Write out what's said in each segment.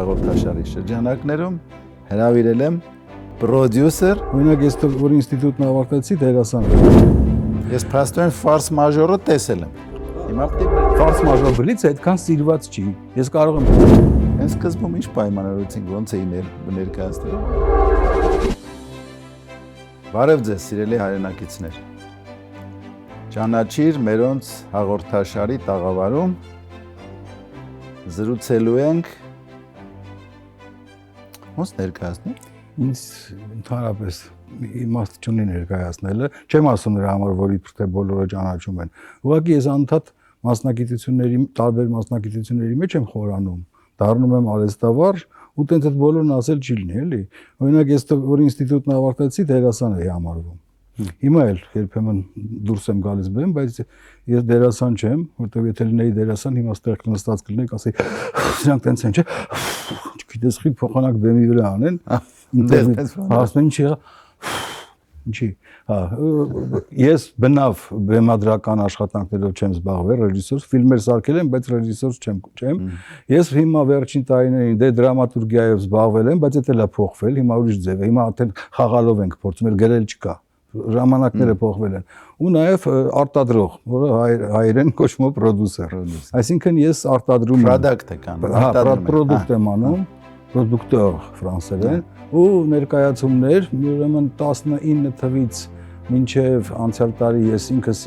Հաղորդաշարի շրջանակներում հրավիրել եմ պրոդյուսեր, օրինակ ես որ ինստիտուտն ավարտեցի դերասան։ ես փաստորեն ֆարս մաժորը տեսել եմ։ Հիմա պետք է Ֆարս մաժոր բլիցը այդքան սիրված չի։ Ես կարող եմ հենց սկզբում ինչ պայմանավորեցինք, ոնց էի ներկայացնել։ Բարև ձեզ, սիրելի հայրենակիցներ։ Ճանաչիր մերոնց հաղորդաշարի տաղավարում զրուցելու ենք ոնց ներկայացնել։ ինձ ընդհանրապես իմաստ չունի ներկայացնելը, չեմ ասում նրա համար, որ իբր թե բոլորը ճանաչում են։ Ուղղակի ես անդադ մասնագիտությունների, տարբեր մասնագիտությունների մեջ եմ խորանում, դառնում եմ արհեստավար ու տենց այդ բոլորն ասել չի լինի, էլի։ Օրինակ ես որ ինստիտուտն ավարտեցի դերասան էի համարվում։ Հիմա էլ երբեմն դուրս եմ գալիս բեմ, բայց ես դերասան չեմ, որտեղ եթե լինեի դերասան, հիմա ստեղ նստած կլինեի, ասեի, սրանք տենց են, չէ՞։ Գիտես, խի փոխանակ բեմի վրա անեն, ասում ինչի, ինչի։ Ես բնավ բեմադրական աշխատանքներով չեմ զբաղվել, ռեժիսոր, ֆիլմեր սարքել եմ, բայց ռեժիսոր չեմ։ Ես հիմա վերջին տարիներին դե դրամատուրգիայով զբաղվել եմ, բայց դա էլ է փոխվել, հիմա ուրիշ ձև է, հիմա արդեն խաղալով ենք փորձում, գրել չկա։ Ժամանակները փոխվել են ու նաև արտադրող, որը հայերեն կոչվում է պրոդյուսեր։ Այսինքն ես արտադրում եմ product եք անում, պրոդուկտ եմ անում, պրոդուկտոր ֆրանսերեն ու ներկայացումներ, ուրեմն 19 թվից մինչև անցյալ տարի ես ինքս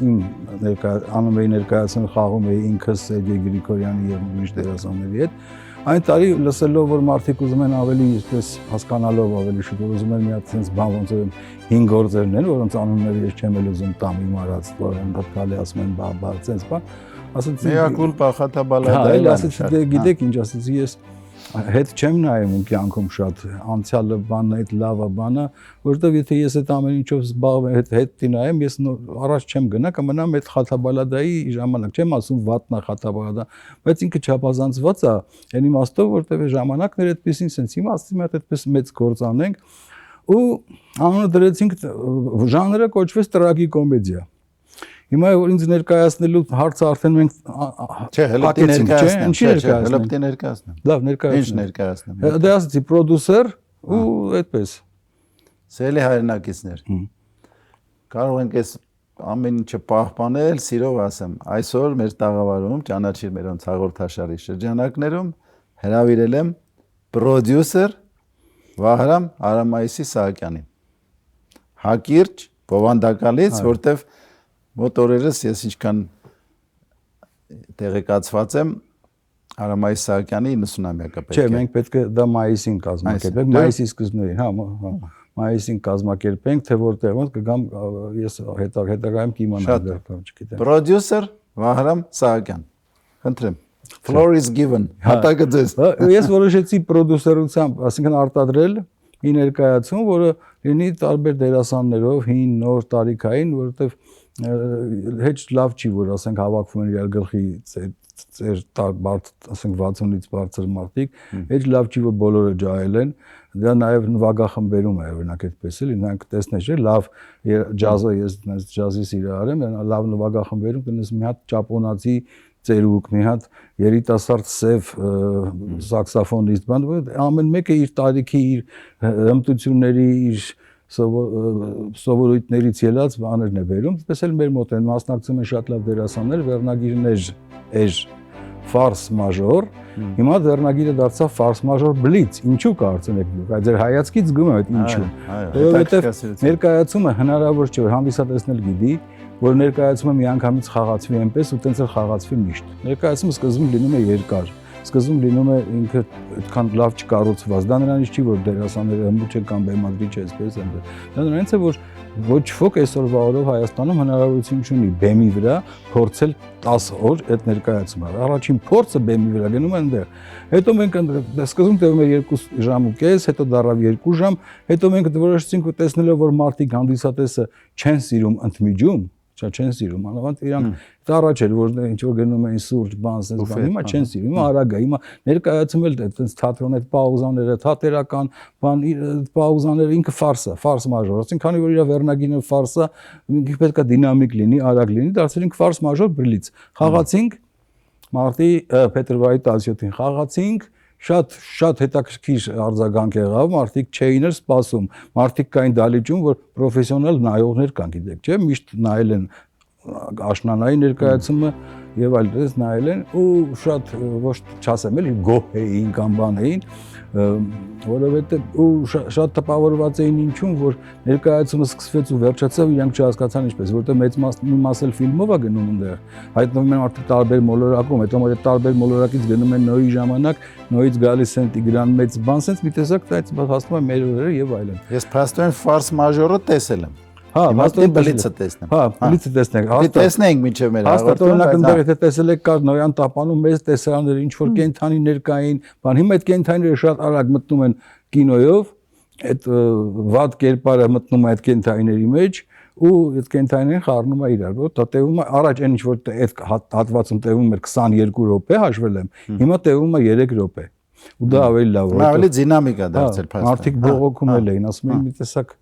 անում էի ներկայացում, խաղում էի ինքս Սերգեյ Գրիգորյանի եւ ուրիշ դերասանների հետ։ Այն տարի լսելով որ մարդիկ ուզում են ավելի այսպես հասկանալով ավելի շուտ ուզում են մի հատ sense բան ոնց որ 5 գործերն են, որոնց անունները ես չեմ էլ ուզում տամ իմարած, որ ընդհանուր գալի ասում են բա sense բան, ասեցի Միակուլ պախատաբալադա, այլ ասեցի դե գիտեք ինչ ասեցի ես հետ չեմ նայում իմ կյանքում շատ անցյալը բանն այդ լավը բանը, որովհետև եթե ես այդ ամեն ինչով զբաղվեմ հետ նայեմ, ես առաջ չեմ գնա, կմնամ այդ խաթաբալադայի ժամանակ, չեմ ասում վատնա խաթաբալադա, բայց ինքը չափազանցված է, այն իմաստով, որովհետև ժամանակները այդպեսին sense հիմա ասում եմ այդպես մեծ գործ անենք ու անունը դրեցինք ժանրը կոչվեց տրագիկոմեդիա։ Հիմա որ ինձ ներկայացնելու հարցը արդեն մենք չէ, հələ պետք է ներկայացնեմ։ Լավ, ներկայացնեմ։ Ինչ ներկայացնեմ։ Դե ասեցի պրոդյուսեր ու այդպես։ Սիրելի հայրենակիցներ։ Կարող ենք այս ամեն ինչը պահպանել, սիրով ասեմ։ Այսօր մեր տաղավարում ճանաչիր մերոնց հաղորդաշարի շրջանակներում հրավիրել եմ պրոդյուսեր Վահրամ Արամայիսի Սահակյանին։ Հակիրճ բովանդակալից, որտեվ մոտ օրերս ես ինչքան տեղեկացված եմ Արամայիս Սահակյանի 90-ամյակը պետք է։ Չէ, մենք պետք է դա մայիսին կազմակերպենք, մայիսի սկզբներին, մայիսին կազմակերպենք, թե որտեղ ոնց կգամ ես հետագայում կիմանամ դեռ չգիտեմ։ Պրոդյուսեր Վահրամ Սահակյան։ Խնդրեմ։ Floor is given։ Հատակը ձեզ։ Ես որոշեցի պրոդյուսերությամբ, ասինքն արտադրել մի ներկայացում, որը լինի տարբեր դերասաններով, հին, նոր, տարիքային, որովհետև հեչ լավ չի, որ ասենք հավաքվում են իրար գլխի բարդ, ասենք 60-ից բարձր մարդիկ, հեչ լավ չի, որ բոլորը ջահել են, դա նաև նվագախմբերում է, օրինակ այդպես էլի, նրանք տեսնես չէ, լավ ջազը ես ջազի սիրահար եմ, լավ նվագախմբերում տնես մի հատ ճապոնացի ծերուկ, մի հատ երիտասարդ սև սաքսոֆոնիստ, բան, ամեն մեկը իր տարիքի, իր հմտությունների, իր սովորույթներից ելած բաներն է բերում, այդպես էլ մեր մոտ են մասնակցում են շատ լավ դերասաններ, վերնագիրն էժ ֆարս մաժոր, հիմա վերնագիրը դարձավ ֆարս մաժոր բլից, ինչու կարծենեք դուք, այդ ձեր հայացքից զգում եմ այդ ինչու, որովհետև ներկայացումը հնարավոր չէ, որ հանդիսատեսն էլ գիտի, որ ներկայացումը միանգամից խաղացվի այնպես ու տենց էլ խաղացվի միշտ, ներկայացումը սկզբում լինում է երկար, սկզբում լինում է ինքը այդքան լավ չկառուցված, դա նրանից չի, որ դերասանները հմուտ չեն կամ բեմադրիչ է, այսպես այնպես, դա նրանից է, որ ոչ ոք այսօրվա օրով Հայաստանում հնարավորություն չունի բեմի վրա փորձել 10 օր այդ ներկայացումը, առաջին փորձը բեմի վրա գնում է այնտեղ, հետո մենք սկզբում տևում էր 2 ժամ ու կես, հետո դառավ 2 ժամ, հետո մենք որոշեցինք ու տեսնելով, որ մարդիկ հանդիսատեսը չեն սիրում ընդմիջում, չեն սիրում, անավանդ իրանք դա առաջ էր, որ ինչ որ գնում էին սուրճ, բան, sense բան, հիմա չեն սիրում, հիմա արագ է, հիմա ներկայացում էլ այդպես թատրոն այդ պաուզաները, թատերական բան, պաուզաները ինքը ֆարս մաժոր, ասենք քանի որ իր վերնագիրը ֆարս է, ինքը պետք է դինամիկ լինի, արագ լինի, դարձրինք ֆարս մաժոր բլից։ Խաղացինք մարտի փետրվարի 17-ին խաղացինք, շատ հետաքրքիր արձագանք եղավ, մարդիկ չէին սպասում, մարդիկ կային դալիճում, որ պրոֆեսիոնալ նայողներ կան, գիտեք, չէ՞, միշտ նայել են աշնանայի ներկայացումը եւ այլ դες նայել են ու շատ ոչ չասեմ էլի գոհ էին կամ բան էին, որովհետեւ ու շատ տպավորված էին ինչու որ ներկայացումը սկսվեց ու վերջացավ իրանք չհասկացան ինչպես, որովհետեւ մեծ մի մաս էլ ֆիլմով է գնում այնտեղ, հայտնվում են արդեն տարբեր մոլորակում, հետո որ տարբեր մոլորակից գնում են նոյի ժամանակ, նոյից գալիս են Տիգրան մեծ բան, sense մի տեսակ այդ հասնում է մեր օրերը եւ այլն։ Ես փաստորեն ֆարս մաժորը տեսել եմ։ Հա, հաստատ բլիցը տեսնեմ։ Հա, բլիցը տեսնենք։ Տեսնենք մինչև մեր հաստատ օրինակ այնտեղ եթե տեսել եք կար Նոյան տապանում մեծ տեսարաններ, ինչ որ կենթանիներ կային, բան հիմա այդ կենթանիները շատ արագ մտնում են կինոյով, այդ վատ կերպարը մտնում է այդ կենթանիների մեջ ու այդ կենթանիներին խառնում է իրար, որ տևում է առաջ այն ինչ որ այդ հատվածում տևում էր 22 րոպե հաշվել եմ, հիմա տևում է 3 րոպե։ Ու դա ավելի լավ է։ Ավելի դինամիկ է դարձել փաստորեն։ Մարդիկ բողոքում էին, ասում են մի տեսակ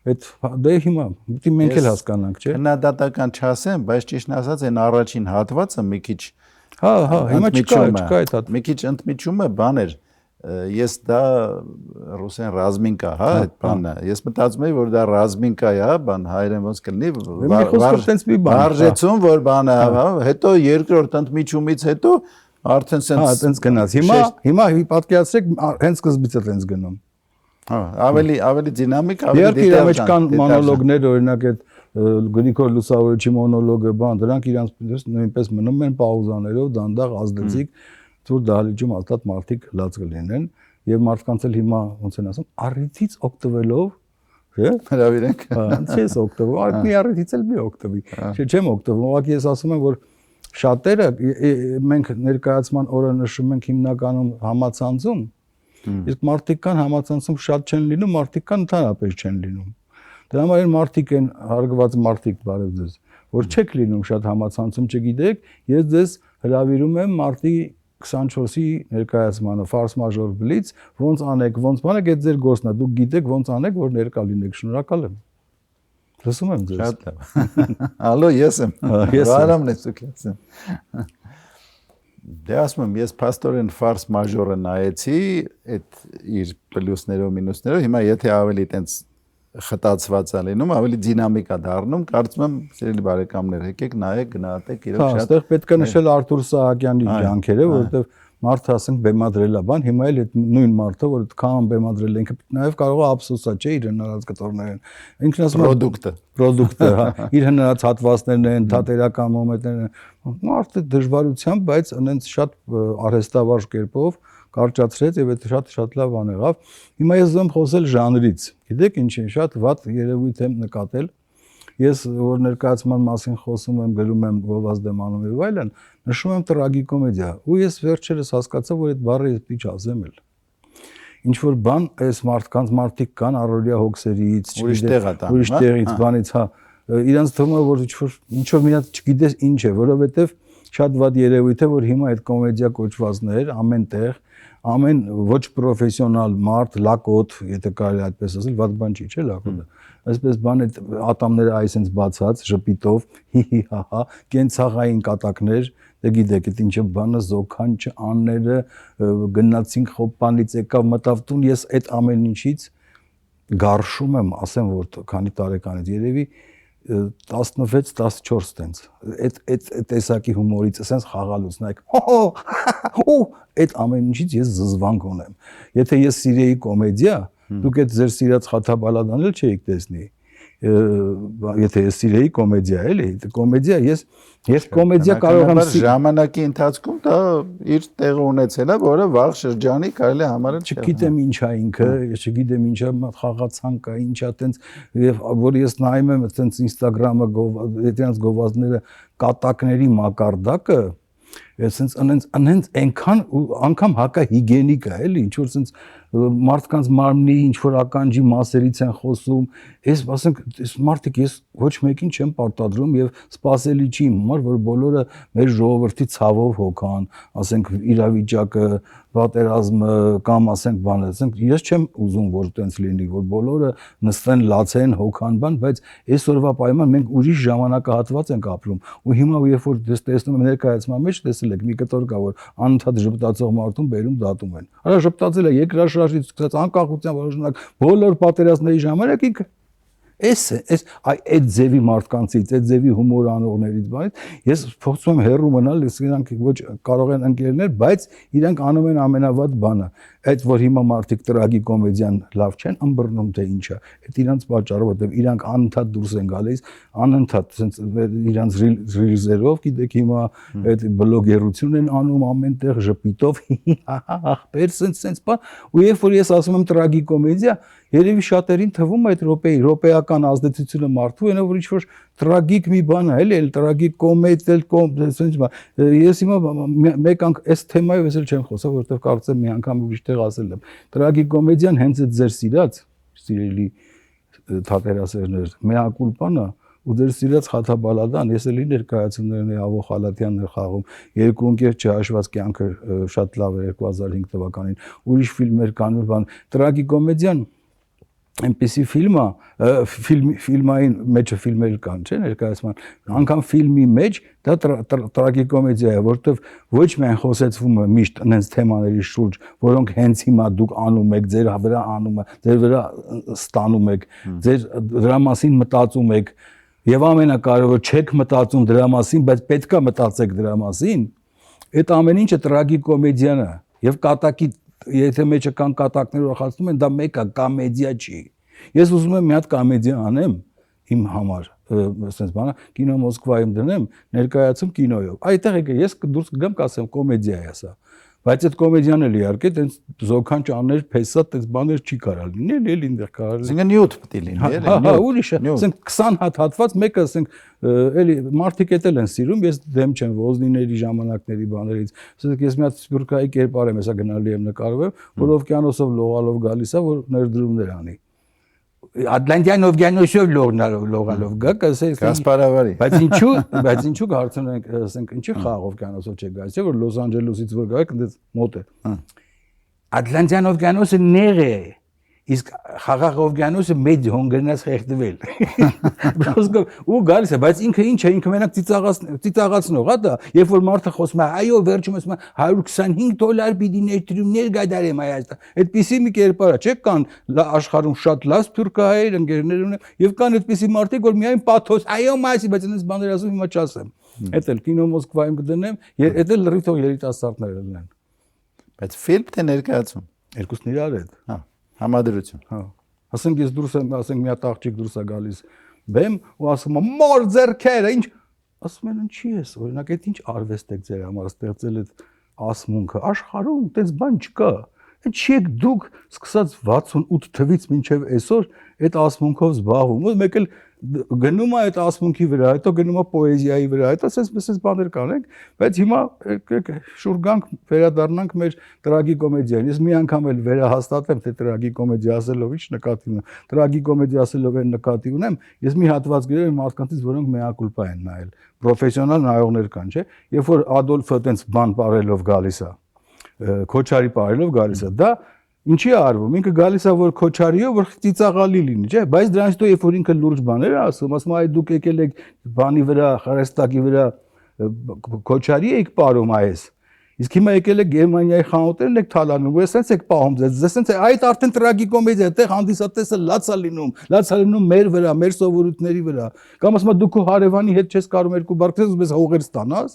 այդ դե հիմա պիտի մենք էլ հասկանանք, չէ՞։ Քննադատական չասեմ, բայց ճիշտն ասած այն առաջին հատվածը մի քիչ հիմա չկա այդ հատ։ Մի քիչ ընդմիջում է բաներ։ Ես դա ռուսեն ռազմինկա, հա, այդ բանը։ Ես մտածում եի, որ դա ռազմինկա է, հա, բան հայերեն ոնց կլինի։ Վարժեցում, որ բանը, հա, հետո երկրորդ ընդմիջումից հետո արդեն սենց։ Հա, տենց գնաց։ Հիմա պատկերացրեք, հենց սկզբից է տենց գնում։ Հա, ավելի դինամիկ, ավելի դետալ։ Իհարկե մեջ կան մոնոլոգներ, օրինակ այդ Գրիգոր Լուսավորիչի մոնոլոգը, բան, դրանք իրանց նույնպես մնում են պաուզաներով, դանդաղ ազդեցիկ, որ դահլիճում հաստատ մարդիկ լաց կլինեն եւ մարդկանց էլ հիմա ոնց են ասում, առիթից օգտվելով, չէ՞։ Հրավիրենք։ Հա, չես օգտվում, մի առիթից էլ մի օգտվի։ Չեմ օգտվում, ուղղակի ես ասում եմ, որ շատերը մենք ներկայացման օրը նշում ենք հիմնականում համացանցում, իսկ մարդիկ կան համացանցում շատ չեն լինում, մարդիկ կան ընդհանրապես չեն լինում։ Դրա համար մարդիկ են հարգված մարդիկ, բարև ձեզ, որ չեք լինում շատ համացանցում, չգիտեք, ես ձեզ հրավիրում եմ մարտի 24-ի ներկայացմանը ֆարս մաժոր բլից, ոնց անեք, ոնց բանեք, այդ ձեր գործն է, դուք գիտեք ոնց անեք, որ ներկա լինեք, շնորհակալ եմ։ Լսում եմ ձեզ։ Շատ լավ։ Ալո, ես եմ։ Վարամն ես դուք ասեմ։ Դե ասում եմ, ես փաստորեն ֆարս մաժորը նայեցի, այդ իր պլյուսներով, մինուսներով, հիմա եթե ավելի տենց խտացված է լինում, ավելի դինամիկ է դառնում, կարծում եմ, սիրելի բարեկամներ, եկեք նայեք, գնահատեք, իրոք շատ։ Այստեղ պետք է նշել Արթուր Սահակյանի ջանքերը, որովհետև մարդը ասենք բեմադրել է բան, հիմա էլ այդ նույն մարդը, որ այդքան բեմադրել է, ինքը նաև կարող է ափսոսա, չէ, իր հնարած կտորներն։ Ինքն ասում է պրոդուկտը, հա, իր հնարած հատվածներն են, թատերական մոմենտներն են։ Մարդը դժվարությամբ, բայց այնց շատ արհեստավարժ կերպով կարճացրեց եւ այդ շատ լավ բան եղավ։ Հիմա ես ուզում խոսել ժանրից։ Գիտեք ինչ է, շատ վատ երևույթ եմ նկատել։ Ես որ ներկայացման մասին խոսում եմ, գրում եմ գովազդեմանում եւ այլն, նշում եմ տրագիկոմեդիա։ Ու ես վերջերս հասկացա, որ այդ բառը ես պիտի ասեմ էլ։ Ինչ որ բան այս մարդիկ կան առօրյա հոգսերից, ուրիշ տեղից, բանից, հա, իրանց թվում է որ ինչ որ մի հատ չգիտես ինչ է, որովհետեւ շատ վատ երևույթ է, որ հիմա այդ կոմեդիա կոչվածներ ամեն տեղ, ամեն ոչ պրոֆեսիոնալ մարդ, լակոտ, եթե կարելի այդպես ասել, վատ բան չի, չէ՞ լակոտը։ Այսպես բան այդ ատամները այսպես բացած, ժպիտով, հի-հի-հա-հա, կենցաղային կատակներ, դե գիտեք, այդ ինչը բանը զոքանչը անները գնացինք խոպանից եկավ մտավ տուն, ես այդ ամեն ինչից գարշում եմ, ասեմ որ քանի տարեկանից երևի 16-14 տենց այդ տեսակի հումորից ասենց խաղալուց նայեք այդ ամեն ինչից ես զզվանք ունեմ եթե ես սիրեի կոմեդիա դուք այդ ձեր սիրած խաթաբալադան էլ չէիք տեսնի եթե ես սիրեի կոմեդիա էլի կոմեդիա ես կոմեդիա կարող եմ ժամանակի ընթացքում դա իր տեղը ունեցել է որը վաղ շրջանի կարելի համարել չգիտեմ ինչա ինքը ես չգիտեմ ինչա խաղացանք է ինչա տենց որ ես նայում եմ տենց Instagram-ը դրանց գովազդները կատակների մակարդակը Այսինքն այնքան անգամ հակա հիգիենիկ է, էլի, ինչ որ sense մարդկանց մարմնի ինչ որ ականջի մասերից են խոսում, այս ասենք այս մարդիկ ես ոչ մեկին չեմ պարտադրում եւ սпасելի չի իմ համար, որ բոլորը մեր ժողովրդի ցավով հոգան, ասենք իրավիճակը, պատերազմը կամ ասենք բանը, ասենք ես չեմ ուզում որ տենց լինի, որ բոլորը նստեն, լացեն, հոգան բան, բայց այսօրվա պայման մենք ուրիշ ժամանակահատված ենք ապրում ու հիմա երբ որ տեսնում եմ ներկայացման մեջ տեսել եք մի կտոր կա որ անընդհատ ժպտացող մարդուն բերում դատում են։ Արա ժպտացել է երկրաշարժից սկսած անկախության օրինակ բոլոր պատերազմների ժամանակ ինքը այդ ձևի մարդկանցից, այդ ձևի հումոր անողներից բանից ես փորձում եմ հեռու մնալ, իրանք ոչ կարող են ընկերներ, բայց իրանք անում են ամենավատ բանը։ Այդ որ հիմա մարդիկ տրագիկոմեդիան լավ չեն ըմբռնում թե ինչա, այդ իրանք պատճառով, որտեղ իրանք անընդհատ դուրս են գալիս, անընդհատ sense իրանք ռիլզերով, գիտեք հիմա այդ բլոգերություն են անում ամենտեղ ժպիտով, ախպեր sense բան, ու երբ որ ես ասում եմ տրագիկոմեդիա, երևի շատերին թվում է այդ ռոպեական ազդեցությունը մարդու այնա որ ինչ-որ տրագիկ մի բան է, էլի տրագիկ կոմեդիա, sense բան։ Ես հիմա մեկ անգամ այս թեմայով ես էլ չեմ խոսա, որովհետև կարծեմ մի անգամ ուրիշ տեղ ասել եմ։ Տրագիկոմեդիան հենց այդ ձեր սիրած, սիրելի թատերասերներ, մեակուլպան է ու ձեր սիրած խաթաբալադան, ես էլի ներկայացումներն է Ավո Խալաթյանն է խաղում, երկու ընկեր չհաշված կյանքը շատ լավ է 2005 թվականին, ուրիշ ֆիլմեր կան, բան, տրագիկոմեդիան այնպեսի ֆիլմ է, ֆիլմային մեջը ֆիլմեր կան, չէ՞, ներկայացման, անգամ ֆիլմի մեջ դա տրագիկոմեդիա է, որովհետև ոչ միայն խոսեցվում է միշտ այնպես թեմաների շուրջ, որոնք հենց հիմա դուք անում եք, ձեր վրա անում եք, ձեր վրա ստանում եք, ձեր դրա մասին մտածում եք, եւ ամենակարևորը չեք մտածում դրա մասին, բայց պետքա մտածեք դրա մասին, այդ ամեն ինչը տրագիկոմեդիան է եւ կատակի եթե մեջը կան կատակներ ուրախացնում են, դա մեկը կոմեդիա չի։ Ես ուզում եմ մի հատ կոմեդիա անեմ իմ համար, ասես բանը, կինո Մոսկվայում դնեմ, ներկայացում կինոյով։ Այդտեղ եկե ես դուրս կգամ կասեմ կոմեդիա է սա։ Բայց այդ կոմեդիան էլ իհարկե տենց զոքան ճաներ, փեսա, տենց բաներ չի կարալ լինի, էլի ինտեղ կարալ լինի։ Այսինքն նյութ պետք է լինի, էլի։ Հա, ուրիշը, ասենք 20 հատ հատված, մեկը ասենք էլի մարդիկ էլ են սիրում, ես դեմ չեմ ոզնիների ժամանակների բաներից։ Ասենք ես մի հատ սպյուրքայի կերպար եմ, հեսա գնալի եմ նկարվել, որ օվկիանոսով լողալով գալիս է, որ ներդրումներ անի։ Ատլանտյան օվկիանոսով լողալով գա, կասես Կասպարավարի։ Բայց ինչու հարցնում ենք, ասենք ինչի խաղ օվկիանոսով չեք գալիս, որ Լոս Անջելեսից որ գայք, այնտեղ մոտ է։ Ատլանտյան օվկիանոսը նեղ է, իսկ խաղաղ օվկիանոսը մեծ հոնգրնաց խեղդվել։ Ու գալիս է, բայց ինքը ինչ է, ինքը մենակ ծիծաղացնող, հա դա, երբ որ մարդը խոսում է, այո, վերջում ասում է $125 պիտի ներդրումներ գդարեմ Հայաստան։ Այդպիսի մի կերպար է, չէ՞, կան աշխարհում շատ լավ սփյուռքահայեր ընկերներ ունեմ, եւ կան այդպիսի մարդիկ, որ միայն պաթոս, այո, մասի, բայց այնպես բաներ ասում հիմա չասեմ։ Էդ էլ կինո Մոսկվայում կդնեմ, էդ էլ լրիվ երիտասարդներ լինեն։ Բայց ֆիլմ թե ներկայացում։ Երկուսն իրար հետ։ Հա, համադրություն։ Հա։ Ասենք ես դուրս եմ, ասենք մի հատ աղջիկ դուրս է գալիս բեմ ու ասում է մոր ձերքերը, ինչ ասում են ինչի ես, օրինակ այդ ինչ արվեստ եք ձեր համար ստեղծել այդ ասմունքը, աշխարհում այդպես բան չկա։ Այդ չի եք դուք սկսած 68 թվից մինչև այսօր այդ ասմունքով զբաղվում, ու մեկ էլ գնում է այդ ասմունքի վրա, հետո գնում է պոեզիայի վրա, հետո ասես բաներ կանենք, բայց հիմա շուր գանք վերադառնանք մեր տրագիկոմեդիային։ Ես մի անգամ էլ վերահաստատեմ, թե տրագիկոմեդիա ասելով ինչ նկատի ունեմ։ Տրագիկոմեդիա ասելով այն նկատի ունեմ, ես մի հատված գրել եմ մարդկանցից, որոնք մեակուլպա են նայել։ Պրոֆեսիոնալ նայողներ կան, չէ՞։ Երբ որ Ադոլֆը տենց բան բարելով գալիս է, Քոչարի բարելով գալիս է, դա ինչի է արվում, ինքը գալիս է որ Քոչարիով որ ծիծաղալի լինի, չէ՞, բայց դրանից հետո երբ որ ինքը լուրջ բաներ է ասում, ասում այ դուք եկել եք բանի վրա, խարեստակի վրա Քոչարի եք ապարում այս։ Իսկ հիմա եկել եք Գերմանիայի խանութներն եք թալանում, ու էսենց եք պահում ձեզ, էսենց է այդ արդեն տրագիկոմեդիա, այդտեղ հանդիսատեսը լաց է լինում մեր վրա, մեր սովորույթների վրա։ Կամ ասում դու քո հարևանի հետ չես կարող երկու բառ քեզ ուզես հողեր ստանաս։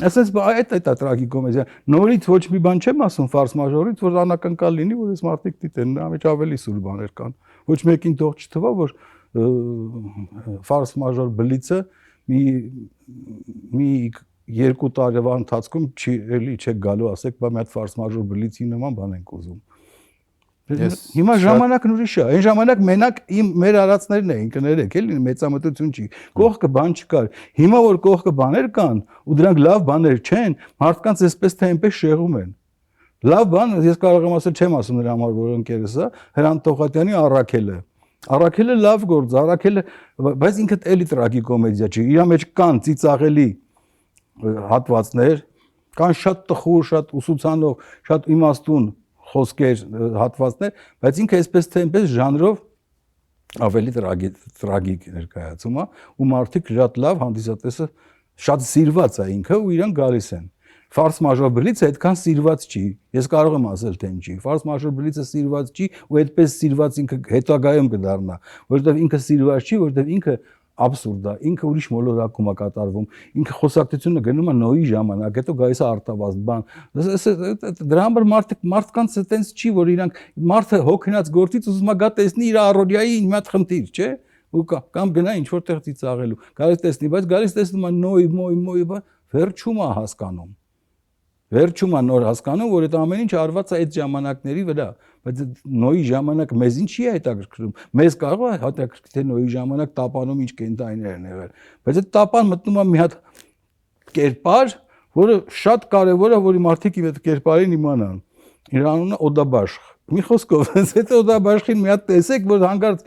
Այսպես այդ է տրագիկոմեդիա։ Նորից ոչ մի բան չեմ ասում ֆարս մաժորից, որ անակնկալ լինի, որ այս մարդիկ դիտեն, նա մեջ ավելի սուր բաներ կան։ Ոչ մեկին թող չթվա, որ ֆարս մաժոր բլիցը մի 2 տարվա ընթացքում էլի չեք գալու, ասեք, բա մի հատ ֆարս մաժոր բլիցի նման բան ենք ուզում։ Հիմա ժամանակն ուրիշ է, այն ժամանակ մենակ մեր արածներն էին կներեք, էլի մեծամտություն չի, կողքը բան չկար։ Հիմա որ կողքը բաներ կան ու դրանք լավ բաներ չեն, մարդկանց այսպես թե այնպես շեղում են։ Լավ բան, ես կարող եմ ասել, չեմ ասում նրա համար, որ ընկերս է, Հրանտ Տողատյանի Առաքելը։ Առաքելը լավ գործ, Առաքելը, բայց ինքը էլի տրագիկոմեդիա չի։ Իր մեջ կան ծիծաղելի հատվածներ, կան շատ տխուր, շատ ուսուցանող, շատ իմաստուն խոսքեր, հատվածներ, բայց ինքը այսպես թե այնպես ժանրով ավելի տրագիկ ներկայացում է, ու մարդիկ շատ լավ հանդիսատեսը շատ սիրված է ինքը ու իրան գալիս են։ Ֆարս մաժոր բլիցը այդքան սիրված չի։ Ես կարող եմ ասել թե ինչի։ Ֆարս մաժոր բլիցը սիրված չի ու այդպես սիրված ինքը հետագայում կդառնա, որովհետև ինքը սիրված չի, որովհետև ինքը абսուրդ է, ինքը ուրիշ մոլորակում է կատարվում, ինքը խոսակցությունը գնում է նոյի ժամանակ, հետո գալիս է արտավազդ բան։ Դրա համար մարդկանց այտենց չի, որ իրանք մարդը հոգնած գործից ուզում է գա տեսնի իր առօրյայի մի հատ խնդիր, չէ՞։ Ու կամ գնա ինչ որտեղ ծիծաղելու։ Գալիս տեսնի, բայց գալիս տեսնում է նոյ, վերջում է հասկանում։ Վերջում է նոր հասկանում, որ այդ ամեն ինչ արված է այդ ժամանակների վրա, բայց նոյի ժամանակ մեզ ինչի է հետաքրքրում։ Մեզ կարող է հետաքրքրել թե նոյի ժամանակ տապանում ինչ կենտայիներ են եղել, բայց այդ տապան մտնում է մի հատ կերպար, որը շատ կարևոր է, որի մարդիկ այդ կերպարին իմանան։ Իր անունը Օդաբաշխ։ Մի խոսքով, այդ Օդաբաշխին մի հատ տեսեք, որ հանկարծ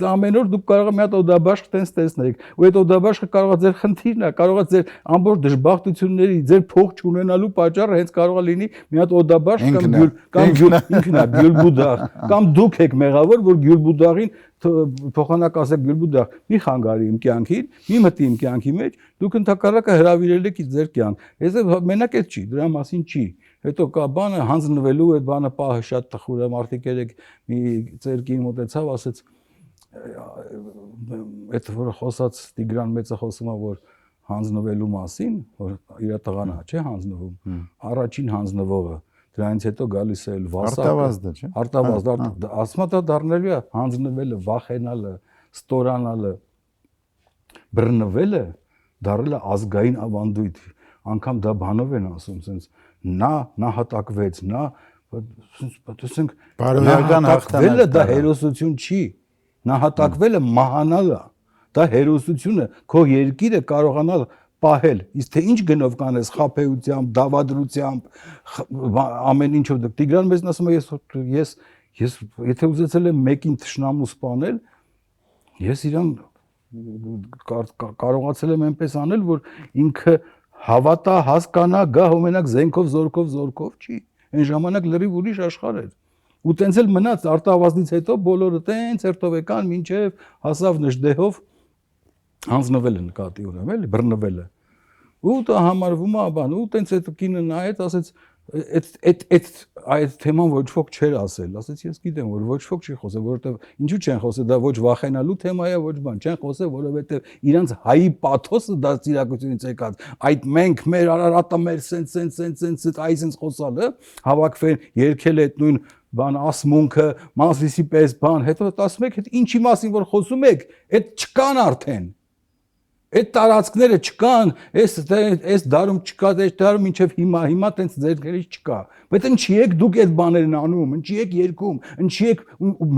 ամեն օր դուք կարող եք մի հատ Օդաբաշխ տեսնեք, ու այդ Օդաբաշխը կարող է ձեր խնդիրն է, կարող է ձեր ամբողջ դժբախտությունների, ձեր փող չունենալու պատճառը հենց կարող է լինի մի հատ Օդաբաշխ ինքն է Գյուլբուդաղ, կամ դուք եք մեղավոր, որ Գյուլբուդաղին փոխանակ ասեք Գյուլբուդաղ, մի խանգարի իմ կյանքին, մի մտի իմ կյանքի մեջ, դուք ընդհակառակը հրավիրել եք ձեր կյանք։ Ես մենակ այդ չի, դրա մասին չի։ Հետո կա բանը հանձնվելու, այդ բանը պահը շատ տխուր է, մարդիկ երեք մի ծերկին մոտեցավ, ասեց այդ որ խոսած Տիգրան մեծը խոսում է, որ հանձնվելու մասին, որ իր տղան է, չէ, հանձնվում, առաջին հանձնվողը, դրանից հետո գալիս է վասակը, արտավազդը, չէ։ Արտավազդ, ասում է դա դառնելու է հանձնվելը, վախենալը, ստորանալը, բռնվելը դառել է ազգային ավանդույթ, անգամ դա բանով են ասում, sense նա նահատակվեց, նա տեսնենք բարոյական հաղթանակը դա հերոսություն չի, նահատակվելը մահանալ է, դա հերոսություն է, քո երկիրը կարողանալ պահել, իսկ թե ինչ գնով կանես, խաբեությամբ, դավադրությամբ, ամեն ինչով, Տիգրան մեզ ասում է, ես եթե ուզեցել եմ մեկին թշնամու սպանել, ես իրան կարողացել եմ այնպես անել, որ ինքը հավատա, հասկանա, գա հոմենակ զենքով, զորքով չի, այն ժամանակ լրիվ ուրիշ աշխարհ էր, ու տենց էլ մնաց արտավազդից հետո բոլորը տենց հերթով եկան, մինչև հասավ Նժդեհով հանձնվելը նկատի ունեմ, էլի բռնվելը, ու դա համարվում է բան, ու տենց այդ կինը նայեց, ասեց այդ թեման ոչ ոք չէր ասել, ասեց ես գիտեմ, որ ոչ ոք չի խոսել, որովհետև ինչու չեն խոսել, դա ոչ վախենալու թեմա է, ոչ բան, չեն խոսել, որովհետև իրանց հայի պաթոսը դա ծիրակությունից եկած, այդ մենք մեր Արարատը մեր սենց այսենց խոսալը, հավաքվեն, երգել այդ նույն բան ասմունքը, Մասիսի պես բան, հետո ասում եք, ինչի մասին որ խոսում եք, այդ չկան արդեն։ Այդ տարածքները չկան, այս դարում չկա, այս դարում մինչև հիմա տենց ձերքերից չկա։ Բայց ինչի եք դուք այդ բաներն անում, ինչի եք երգում, ինչի եք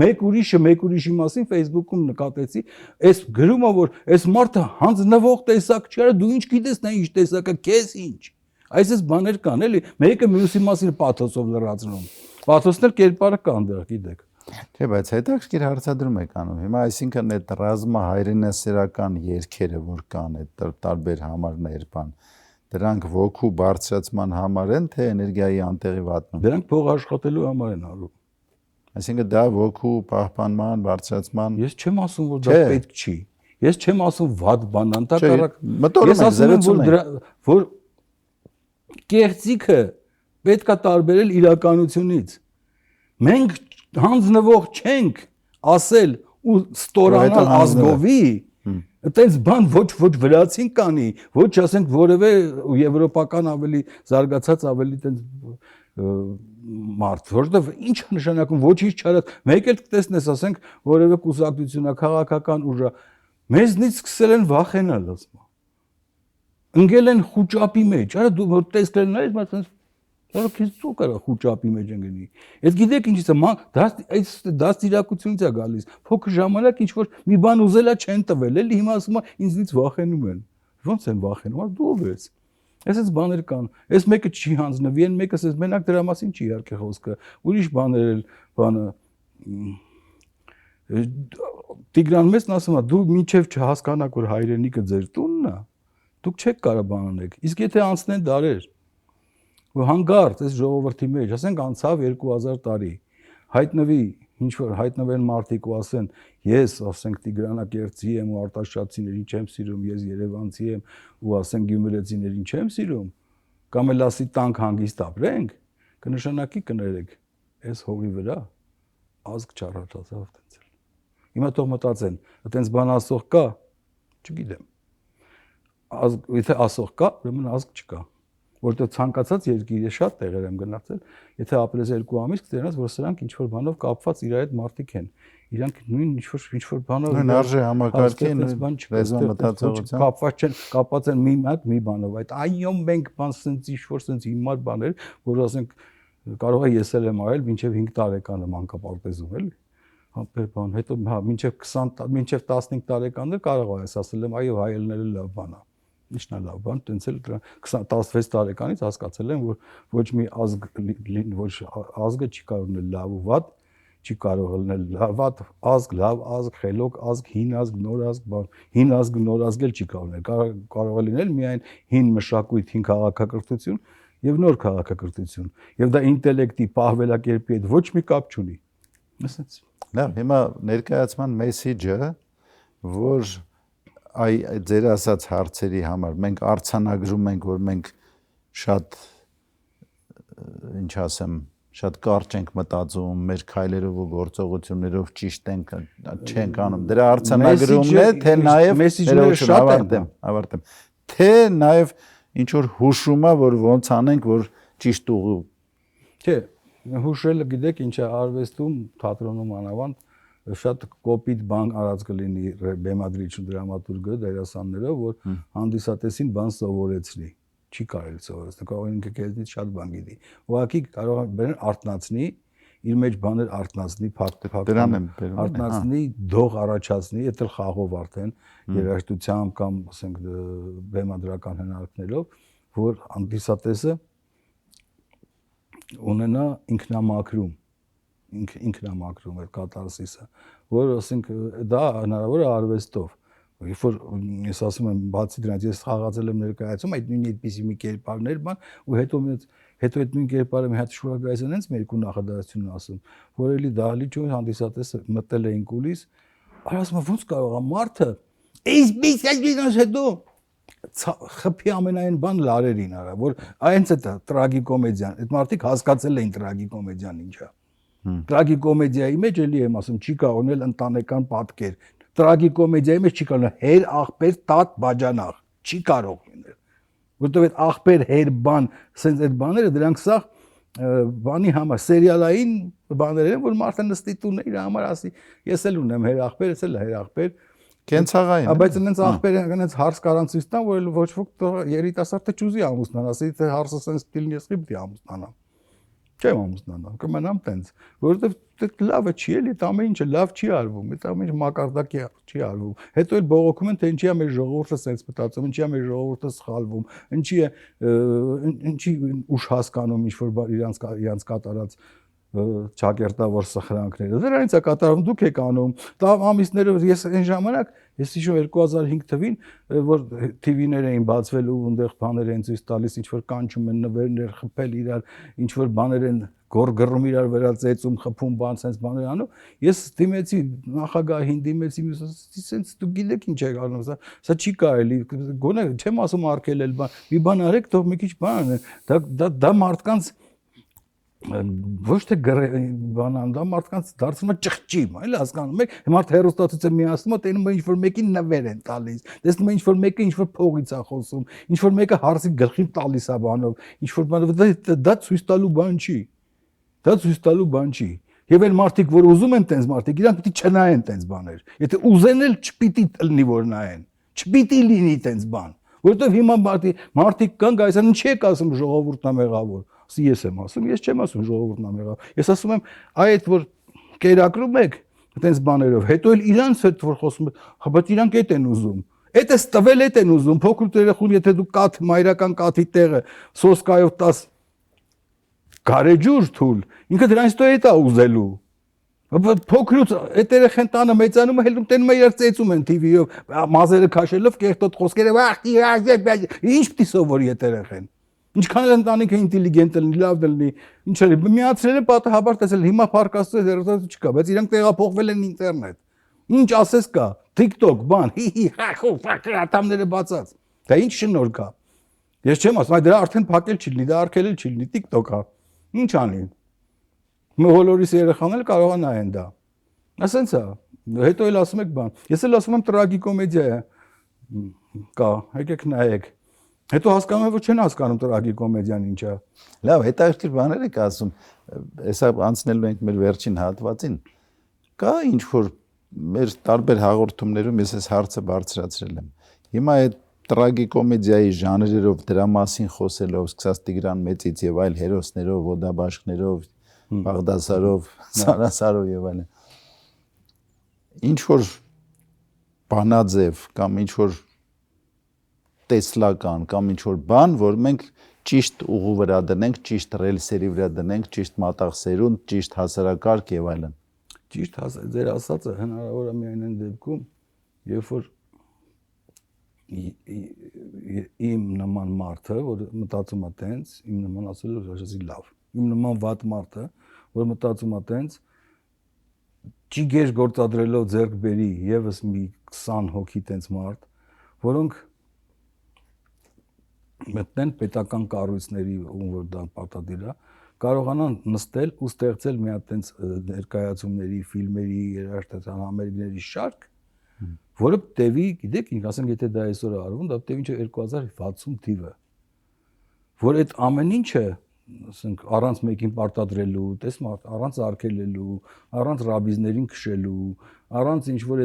մեկ ուրիշի մասին Facebook-ում նկատեցի, այս գրումը որ այս մարդը հանձնվող տեսակ չէ, դու ինչ գիտես նա ինչ տեսակը, քեզ ինչ։ Այսպես բաներ կան, էլի, մեկը մյուսի մասին պաթոսով լրացնում։ Պաթոսներ կերպարը կան դեռ, գիտեք։ Չէ, բայց հետաքրքիր հարցադրում եք անում։ Հիմա այսինքն այդ ռազմահայրենասերական երգերը, որ կան, այդ տարբեր համարներ բան, դրանք ոգու բարձրացման համար են, թե էներգիայի անտեղի վատնում։ Դրանք փող աշխատելու համար են արվում։ Այսինքն դա ոգու պահպանման, բարձրացման։ Ես չեմ ասում, որ դա պետք չի։ Ես չեմ ասում վատ բան, ընդհանրապես։ Ես ասում եմ, որ կեղծիքը պետք է տարբերել իրականությունից։ Մենք հանձնվող չենք ասել ու ստորանալ ազգովի, այտենց բան ոչ վրացին կանի, ոչ ասենք որևէ եվրոպական ավելի զարգացած ավելի այտենց մարդ, որովհետև ինչ է նշանակում ոչինչ չարած, մեկ էլ տեսնես ասենք որևէ կուսակցությունա քաղաքական ուժը, մեզնից սկսել են վախենալ ասում։ Ընկել են խուճապի մեջ, արա դու որ տեսնել նայես, մասնից Դա քեզ ցո կարա խուճապի մեջ ընկնի։ Այդ գիտեք ինչից է, դա ծիրակությունից է գալիս։ Փոքր ժամանակ ինչ որ մի բան ուզելա չեն տվել, էլի հիմա ասում է ինձնից վախենում են։ Ոնց են վախենում, դու ով ես։ Այսպես բաներ կան։ Այս մեկը չի հանձնվի, այն մեկը ասես մենակ դրա մասին չի իհարկե խոսքը։ Ուրիշ բաներ էլ բանը Տիգրան Մեծն ասում է դու մինչև չհասկանաք որ հայրենիքը ձեր տունն է, դուք չեք կարող բան անել։ Իսկ եթե անցնեն դարեր, որ հանգարտ այս ժողովրդի մեջ, ասենք անցավ 2000 տարի, հայտնվի ինչ որ հայտնվեն մարդիկ ու ասեն ես ասենք Տիգրանակերտցի եմ ու Արտաշատցիներին չեմ սիրում, ես Երևանցի եմ ու ասենք Գյումրեցիներին չեմ սիրում, կամ էլ ասի տանք հանգիստ ապրենք, կնշանակի կներեք, այս հողի վրա ազգ չառաջացավ այդպես։ Հիմա թող մտածեն, այդպես բան ասող կա, չգիտեմ։ Ազգ, եթե ասող կա, ուրեմն ազգ չկա։ Որտեղ ցանկացած երկիրը շատ տեղեր եմ գնացել, եթե ապրես 2 ամիս կտեսնես, որ սրանք ինչ որ բանով կապված իր այդ մարդիկ են։ Իրանք նույն ինչ որ բանով նույն արժե համակարգին լեզվա մտածողությամբ կապված չեն, կապված են մի հատ մի բանով։ Այդ այո մենք բան սենց ինչ որ սենց հիմար բաներ, որ ասենք կարող է ես էլ եմ արել մինչև 5 տարեկան եմ անկապարտեզում էլի։ Համբեր բան, հետո հա մինչև 20 մինչև 15 տարեկաններ կարող է ես ասել եմ այո հայելները լավ բան է։ Ինչն է լավ բան, տենց էլ 16 տարեկանից հասկացել եմ, որ ոչ մի ազգ ոչ ազգը չի կարող լինել լավ ու վատ, չի կարող լինել վատ ազգ, լավ ազգ, խելոք ազգ, հին ազգ, նոր ազգ, բան, հին ազգ, նոր ազգ էլ չի կարող լինել, կարող է լինել միայն հին մշակույթ, հին քաղաքակրթություն եւ նոր քաղաքակրթություն, եւ դա ինտելեկտի պահվելակերպի հետ ոչ մի կապ չունի։ Ասենց։ Լավ, հիմա ներկայացման մեսեջը, որ այ ձեր ասած հարցերի համար մենք արցանագրում ենք, որ մենք շատ ինչ ասեմ, շատ կարճ ենք մտածում, մեր քայլերով ու գործողություններով ճիշտ ենք, չենք անում։ Դրա արցանագրումն է, թե նաև մեսեջները շատ են, ավարտեմ, թե նաև ինչ որ հուշում է, որ ոնց անենք, որ ճիշտ ուղու։ Չէ, հուշելը գիտեք ինչ է արվեստում, թատրոնում անավանդ շատ կոպիտ բան արած կլինի բեմադրիչ ու դրամատուրգը դերասաններով, որ հանդիսատեսին բան սովորեցնի։ Չի կարելի սովորեցնել, կարող է ինքը քեզնից շատ բան գիտի։ Ուղղակի կարող է բերեն արտնացնի, իր մեջ բաներ արտնացնի, արտնացնի, դող առաջացնի, դա խաղով արդեն երաժշտությամբ կամ ասենք բեմադրական հնարքներով, որ հանդիսատեսը ունենա ինքնամաքրում ինքնամաքրում էր կատարսիսը, որ ասենք դա հնարավոր է արվեստով։ Երբ որ ես ասում եմ բացի դրանից ես խաղացել եմ ներկայացում այդ նույն այդպիսի մի կերպարներ բան ու հետո այդ նույն կերպարը մի հատ շուրջագայսն հենց մեր երկու նախադասությունն ասում, որ էլի դահլիճում հանդիսատեսը մտել էին կուլիս, ասում ոնց կարող է մարդը այսպես հետո խփի ամենայն բան լարերին արա, որ այնց է տրագիկոմեդիան, այդ մարդիկ հասկացել էին տրագիկոմեդիան ինչ է։ Տրագիկոմեդիայի մեջ էլի եմ ասում, չի կարող լինել ընտանեկան պատկեր։ Տրագիկոմեդիայի մեջ չի կարող լինել հեր աղբեր տատ բաժանաղ, չի կարող լինել։ Որտեղ այդ աղբեր հեր բան, սենց այդ բաները դրանք սա բանի համար սերիալային բաներ են, որ մարդը նստի տուն իր համար ասի, ես էլ ունեմ հեր աղբեր, ես էլ հեր աղբեր։ Կենցաղային։ Բայց այնց աղբերը այնց հարց կարանցից տան, որ ոչ ոք երիտասարդը չուզի ամուսնանալ, ասի թե հարցը սենց ստիլն ես պիտի ամուսնանամ։ Չեմ ամուսնանալ, կմնամ տենց, որովհետև լավը չի էլի, դա ամեն ինչը լավ չի արվում, դա ամեն ինչ մակարդակի չի արվում։ Հետո էլ բողոքում են, թե ինչի է մեր ժողովուրդը սենց մտածում, ինչի է մեր ժողովուրդը սխալվում, ինչի ուշ հասկանում ինչ որ իրանց կատարած ճակերտավոր սխրանքները։ Դրանից է կատարում, դուք եք անում։ Դա ամիսներով ես այն ժամանակ, ես հիշում 2005 թվին, որ TV-ներ էին բացվել ու այնտեղ բաներ են ցույց տալիս, ինչ որ կանչում են նվերներ խփել իրար, ինչ որ բաներ են գորգռում իրար վրա ծեծում, խփում բան, sense բաներ անում։ Ես դիմեցի նախագահին, դիմեցի sense դու գիտեք ինչ եք անում, սա չի կարելի, գոնե չեմ ասում արգելել բան, մի բան արեք, թող մի քիչ բան, դա մարդկանց ոչ թե բանան, դա մարդկանց դարձնում է ճղճի, այլ հասկանում եք, մարդ հերոստատուցը միացնում է, տենում է ինչ որ մեկին նվեր են տալիս, տեսնում է ինչ որ մեկը ինչ որ փողից է խոսում, ինչ որ մեկը հարսի գլխին տալիս է բանով, ինչ որ բանով, դա ցույց տալու բան չի։ Դա ցույց տալու բան չի։ Եվ այն մարդիկ, որ ուզում են տենց մարդիկ, իրանք պիտի չնայեն տենց բաներ։ Եթե ուզեն էլ չպիտի լինի որ նայեն։ Չպիտի լինի տենց բան։ Որովհետև հիմա մարդիկ կան, գայսան ինչի եք ասում ժողովուրդն է մեղավոր։ Ասի ես եմ ասում, ես չեմ ասում ժողովուրդն է մեղավոր։ Ես ասում եմ, այդ որ կերակրում եք տենց բաներով, հետո էլ իրանց հետ որ խոսում եք, հա բայց իրանք այդ են ուզում։ Էդ էս տվել էդ են ուզում, փոքր երեխուն, եթե դու կաթ, մայրական կաթի տեղը սոսկայով 10 գարեջուր թույլ, ինքը դրանից հետո էդ է ուզելու։ Փոքրուց այդ երեխան տանը մեծանում է, հելում տենում է իրար ծեծում են TV-ով, մազերը քաշելով, կեղտոտ խոսքերը, ինչ պիտի սովորի այդ երեխան։ Ինչքան էլ ընտանիքը ինտելիգենտ լինի, լավ լինի, ինչ էլի, միացրել են պատահաբար տեսել, հիմա փարկաստու հերոսը չկա, բայց իրանք տեղափոխվել են ինտերնետ։ Ինչ ասես կա, TikTok, բան, ատամները բացած։ Դա ինչ շնորհք է։ Ես չեմ ասում, դրա արդեն փակել չի լինի, դա արգելել չի լինի, TikTok-ա։ Ինչ անի։ Մոլորիս երեխան էլ կարող է նայեն դա։ Ասենց է, հետո էլ ասում եք բան։ Ես էլ ասում եմ տրագիկոմեդիա է։ Կա, եկեք նայեք։ Հետո հասկանում եմ, որ չեն հասկանում տրագիկոմեդիան ինչ է։ Լավ, հետաքրքիր բաներ եք ասում։ Հեսա անցնելու ենք մեր վերջին հատվածին։ Կա ինչ որ մեր տարբեր հաղորդումներում ես այս հարցը բարձրացրել եմ։ Հիմա այդ տրագիկոմեդիայի ժանրերով դրա մասին խոսելով, սկսած Տիգրան Մեծից եւ այլ հերոսներով, ոդաբաշխներով, Բաղդասարով, Սարասարով եւ այլն։ Ինչ որ բանաձև կամ ինչ որ տեսլական կամ ինչ որ բան, որ մենք ճիշտ ուղու վրա դնենք, ճիշտ ռելսերի վրա դնենք, ճիշտ մատաղ սերունդ, ճիշտ հասարակարգ եւ այլն։ Ճիշտ ձեր ասածը հնարավոր է միայն այն դեպքում, երբ որ իմ նման մարդը, որ մտածում է տենց, իմ նման ասելով ասեցի լավ, իմ նման վատ մարդը, որ մտածում է տենց, ճիգեր գործադրելով ձեռք բերի եւս մի 20 հոգի տենց մարդ, որոնք մտնեն պետական կառույցների, ում որ դա պարտադիր է, կարողանան նստել ու ստեղծել մի հատ տենց ներկայացումների, ֆիլմերի, երաժշտական համերգների շարք, որը տևի, գիտեք, ինք ասենք, եթե դա այսօր է արվում, դա տևի ինչ 2060 թիվը, որ այդ ամեն ինչը, ասենք, առանց մեկին պարտադրելու, տեսնում, առանց արգելելու, առանց ռաբիզներին քշելու, առանց ինչ որ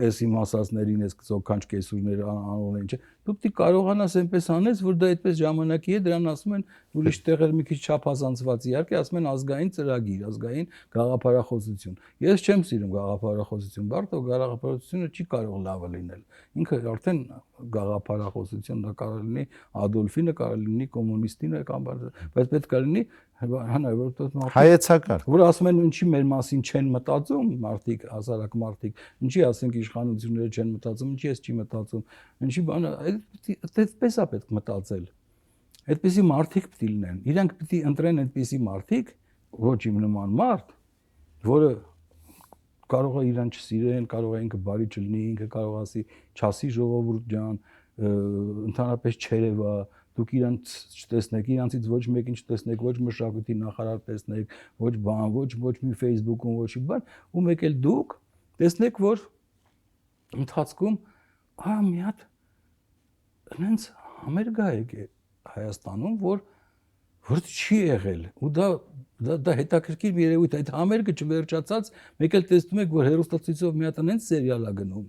այս իմ ասածներին, այս կծոքանչ կեսուրները անողն ինչ է, դու պիտի կարողանաս այնպես անես, որ դա այդպես ժամանակի է, դրան ասում են ուրիշ տեղեր մի քիչ չափազանցված, իհարկե ասում են ազգային ծրագիր, ազգային գաղափարախոսություն։ Ես չեմ սիրում գաղափարախոսություն, բարձր գաղափարախոսությունը չի կարող լավը լինել։ Ինքը արդեն գաղափարախոսություն դա կարող լինի Ադոլֆինը, կարող լինի կոմունիստինը կամ բայց պետք է լինի հայեցակարգ, որ ասում են ինչի մեր մասին չեն մտածում մարդիկ, հասարակ մարդիկ, ինչի ասենք իշխանությունները չեն մտածում, ինչի ես չի մտածում, ինչի բանը, այդպես է պետք մտածել։ Այդպիսի մարդիկ պիտի լինեն։ Իրանք պիտի ընտրեն այդպիսի մարդիկ, ոչ իմ նման մարդ, որը կարող է իրան չսիրեն, կարող է ինքը բարի չլինի, ինքը կարող ասի չասի ժողովուրդ ջան, ընդհանրապես չերևա, դուք իրանց չտեսնեք, իրանցից ոչ մեկին չտեսնեք, ոչ մշակույթի նախարար տեսնեք, ոչ բան, ոչ մի Facebook-ում, ոչ մի բան, ու մեկ էլ դուք տեսնեք, որ ընթացքում մի հատ հենց համերգա եկե Հայաստանում, որ չի եղել, ու դա հետաքրքիր երևույթ է, այդ համերգը չվերջացած, մեկ էլ տեսնում եք, որ հեռուստացույցով մի հատ հենց սերիալ է գնում,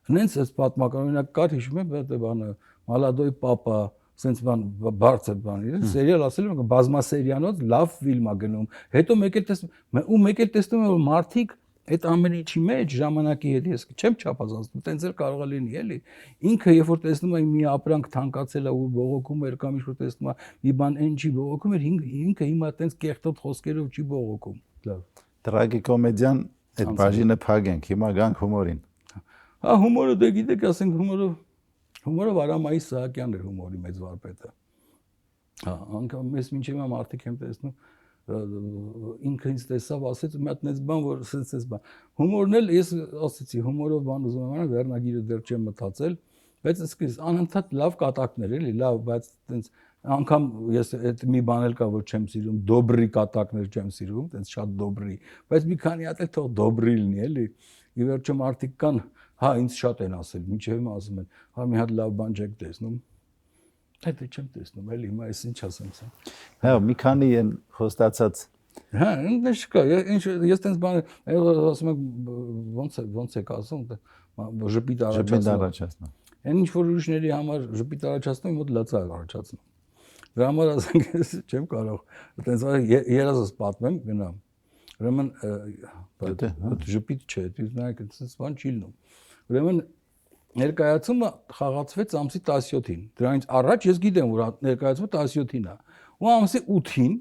հենց այս պատմական, օրինակ կար, հիշում եք, բանը Մալադոյ Պապա, սենց բան բարձր բան, սերիալ ասել եմ, բազմասերիանոց լավ ֆիլմ է գնում, հետո մեկ էլ տեսնում եմ, որ մարդիկ այդ ամեն ինչի մեջ ժամանակի հետ ես չեմ չափազանցնում, տենց էլ կարող է լինի, էլի։ Ինքը երբ որ տեսնում է մի ապրանք թանկացել է ու բողոքում էր կամ ինչ-որ տեսնում է մի բան այն չի բողոքում էր, ինքը հիմա տենց կեղտոտ խոսքերով չի բողոքում։ Լավ։ Տրագիկոմեդիան այդ բաժինը փակենք, հիմա գանք հումորին։ Հա, հումորը դե գիտեք, ասենք հումորը Վարամայի Սահակյանն էր հումորի մեծ վարպետը։ Հա, անգամ ես մինչև հիմա մարդիկ եմ տեսնում ինքը ինձ տեսավ, ասեց մի հատ նենց բան, որ սենց բան։ Հումորն էլ ես ասեցի, հումորով բան ուզում եմ անալ, վերնագիրը դեռ չեմ մտածել, բայց սկիզբ անընդհատ լավ կատակներ էլի, լավ, բայց տենց անգամ ես այդ մի բան էլ կա, որ չեմ սիրում, դոբրի կատակներ չեմ սիրում, տենց շատ դոբրի, բայց մի քանի հատ էլ թող դոբրի լինի, էլի։ Ի վերջո մարդիկ կան, հա, ինձ շատ են ասել, մինչև հիմա ասում են, հա, մի հատ լավ բան չեք տեսնում։ Այդ չեմ տեսնում, էլի հիմա ես ինչ ասեմ սա։ Հա, մի քանի են խոստացած։ Հա, ինչ կա, ես տենց բան ասում եմ ոնց եք ասում, ժպիտ առաջացնում։ Այն ինչ որ ուրիշների համար ժպիտ առաջացնում, մոտ լացա առաջացնում։ Դրա համար ասենք ես չեմ կարող, տենց երազս պատմեմ, գնամ։ Ուրեմն ժպիտ չէ, դու նայեք, այդպես բան չի լինում։ Ուրեմն Ներկայացումը խաղացվեց ամսի 17-ին։ Դրանից առաջ ես գիտեմ, որ ներկայացումը 17-ին է։ Ու ամսի 8-ին,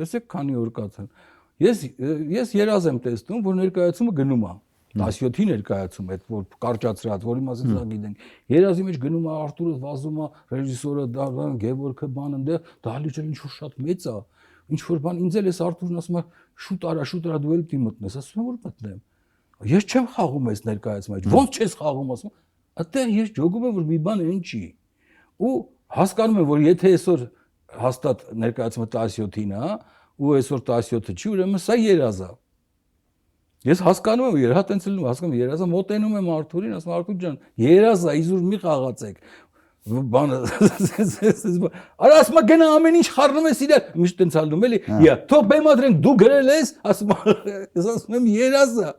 տեսեք, քանի օր կացան։ Ես երազ եմ տեսնում, որ ներկայացումը գնում է։ 17-ի ներկայացում այդ որ կարճացրած, որի մասին սա գիտենք։ Երազի մեջ գնում է Արտուրը, վազում է, ռեժիսորը, Գևորգը բան այնտեղ, դահլիճը ինչ որ շատ մեծ է։ Ինչ որ բան ինձ էլ էս Արտուրն ասում է շուտ արա դու էլ պիտի մտնես, ասում եմ որ մտնեմ։ Ես չեմ խաղում այս ներկայացումը, ոնց չես խաղում ասում։ Այդտեղ ես ջոգում եմ որ մի բան այն չի։ Ու հասկանում եմ որ եթե այսօր հաստատ ներկայացումը 17-ին է, ու այսօր 17-ը չի, ուրեմն սա երազ է։ Ես հասկանում եմ երա տենց լինում, հասկանում եմ երազը մոտենում եմ Արտուրին, ասում Արտուր ջան, երազ է, իզուր մի խաղացեք։ Բանը արա ասում եմ գնա ամեն ինչ խառնում ես իրար միշտ տենց ալնում էլի թող բեմադրենք դու գրել ես ասում եմ երազ է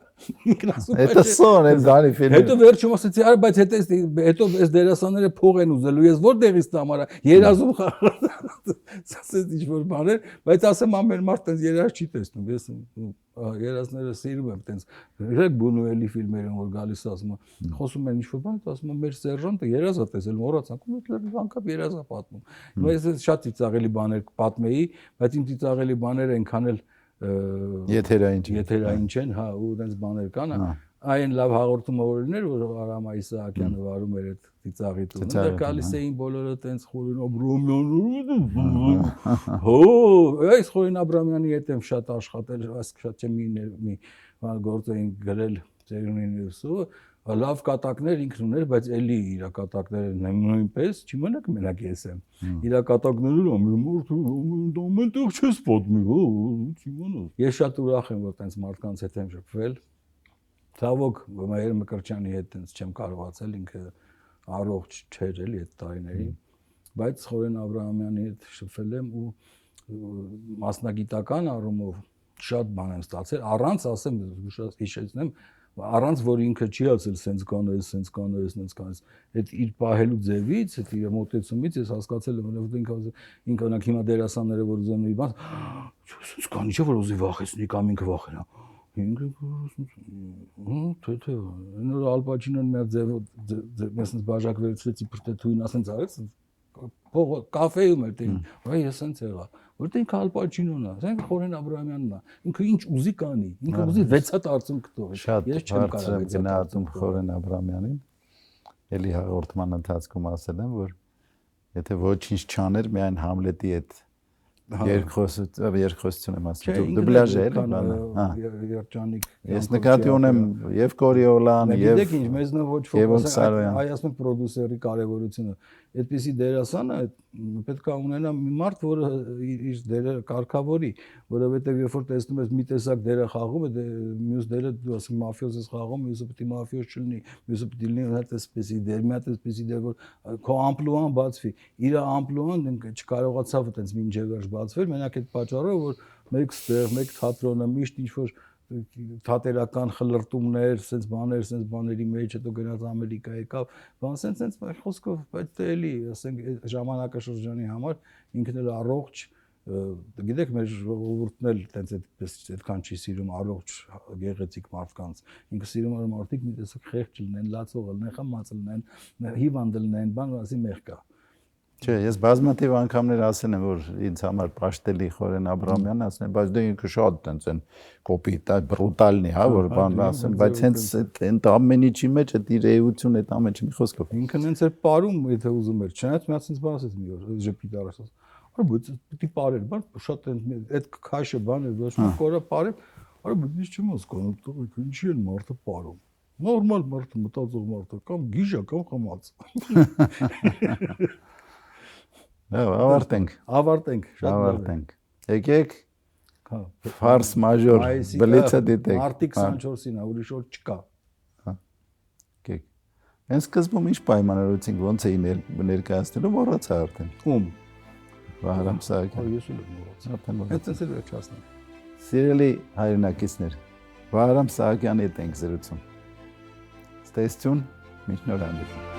Это сон, это Դանի ֆիլմ։ Հետո վերջում ասեցի, արա բայց հետո այս դերասանները փող են ուզելու, ես որտեղից տամ արա, երազում ասեց ինչ որ բաներ, բայց ասեմ ամեն մարդ տենց երազ չի տեսնում, ես երազները սիրում եմ տենց, երեք Բունուելի ֆիլմերում որ գալիս ասում եմ, խոսում են ինչ որ բան, ասում եմ մեր սերժանտը երազ է տեսել, մոռացանք, ու անկապ երազ է պատմում։ Ես շատ ծիծաղելի բաներ պատմեի, բայց իմ ծիծաղելի բաները այնքան էլ եթերային չեն, հա, ու այնպես բաներ կան, այն լավ հաղորդումը որ ուներ, որ Արամ Իսահակյանը վարում էր այդ ծիծաղի տունը, դա գալիս էին բոլորը տենց Խորին Աբրամյանը, հո, այս Խորին Աբրամյանի հետ եմ շատ աշխատել, շատ չեմ մի գործ էին գրել ծերունիներսու, լավ կատակներ ինքն ուներ, բայց էլի իր կատակները նույնպես չի մնաք մենակ ես եմ։ Իր կատակները ամենտեղ չես պատմի, հո, չի մնաք։ Ես շատ ուրախ եմ, որ տենց մարդկանց հետ եմ շփվել։ Ցավոք Մհեր Մկրտչյանի հետ տենց չեմ կարողացել, ինքը առողջ չէր էլի այդ տարիներին, բայց Խորեն Աբրահամյանի հետ շփվել եմ ու մասնագիտական առումով շատ բան եմ ստացել, առանց ասեմ, հիշեցնեմ, առանց որ ինքը չի ասել սենց կանես, այդ իր պահելու ձևից, այդ իր մոտեցումից ես հասկացել եմ, որ ինքը օրինակ հիմա դերասանները որ ուզում են բան, սենց կանի չէ որ ուզի վախեցնի կամ ինքը վախենա։ Ինքը թե նոր Ալ Պաչինոն մեր ձևով մեզ բաժակվեցրեց իբր թե թույն ասենց արեց, կաֆեում էր տին, այ ես սենց եղա։ Որտե ինքը Ալ Պաչինոն է, ասենք Խորեն Աբրահամյանն է, ինքը ինչ ուզի կանի, ինքը ուզի 6 հատ արցում կտողի։ Ես չեմ կարող գնահատում Խորեն Աբրահամյանին։ Էլի հաղորդման ընթացքում ասել եմ, որ եթե ոչինչ չաներ, միայն Համլետի այդ երկխոսություն եմ ասում, դուբլաժ է էլի բանը, երջանիկ։ Ես նկատի ունեմ եւ Կորիոլան եւ Գիտեք ինչ, մեզնով ոչ ոք այ ասում պրոդյուսերի կարեւորությունը։ Այդպիսի դերասանը պետք է ունենա մի մարդ, որը իր դերը կարգավորի, որովհետեւ երբ որ տեսնում ես մի տեսակ դերը խաղում, մյուս դերը դու ասում մաֆիոզ ես խաղում, մյուսը պետք է մաֆիոզ չլինի, մյուսը պետք է լինի հատ էսպեսի դեր, մի հատ էսպեսի դեր, որ քո ամպլուան բացվի։ Իր ամպլուան չկարողացավ այտենց մինչև վերջ բացվել, մենակ այդ պատճառով որ մեկ ստեղ, մեկ թատրոնը միշտ ինչ որ թատերական խլրտումներ, sense բաների մեջ հետո գնաց Ամերիկա եկավ, բան sense խոսքով, բայց էլի, ասենք ժամանակաշրջանի համար ինքն էլ առողջ, գիտեք մեր ժողովուրդն էլ այդքան չի սիրում առողջ գեղեցիկ մարդկանց, ինքը սիրում է մարդիկ մի տեսակ խեղճ լինեն, լացող լինեն, խմած լինեն, հիվանդ լինեն, բան ասի մեղքա։ Չէ, ես բազմաթիվ անգամներ ասել եմ, որ ինձ համար պաշտելի Խորեն Աբրահամյանն ասել եմ, բայց դե ինքը շատ տենց են կոպիտ, բրուտալնի, հա, որ բան ասեմ, բայց հենց այդ ամեն ինչի մեջ այդ իր էությունը, այդ ամեն ինչի խոսքով։ Ինքն հենց էր պարում, եթե ուզում էր, չնայած մի հատ sense բան ասեց մի օր, ժպիտ արած։ Արա բայց պիտի պարեր, բան շատ այդ քաշը բան էր, ոչ մի կորա պարեմ, արա բայց ինչ չեմ հասկանում, տղեկ, ինչի են մարդը պարում։ Նորմալ մարդը, մտածող մարդը, կամ գիժա, կամ խմած։ Ավարտենք, շատ ավարտենք։ Եկեք ֆարս մաժոր բլիցը դիտեք։ Մարտի 24-ին է, ուրիշ օր չկա։ Եկեք։ Հենց սկզբում ինչ պայմանավորեցինք, ոնց էի ներկայացնելու, մոռացա արդեն։ Ում։ Վահրամ Սահակյան։ Ես էլ եմ մոռացել։ Հենց էլ վերջացնեմ։ Սիրելի հայրենակիցներ, Վահրամ Սահակյանի հետ ենք զրուցում։ Ստեսություն, մինչ նոր հանդիպում։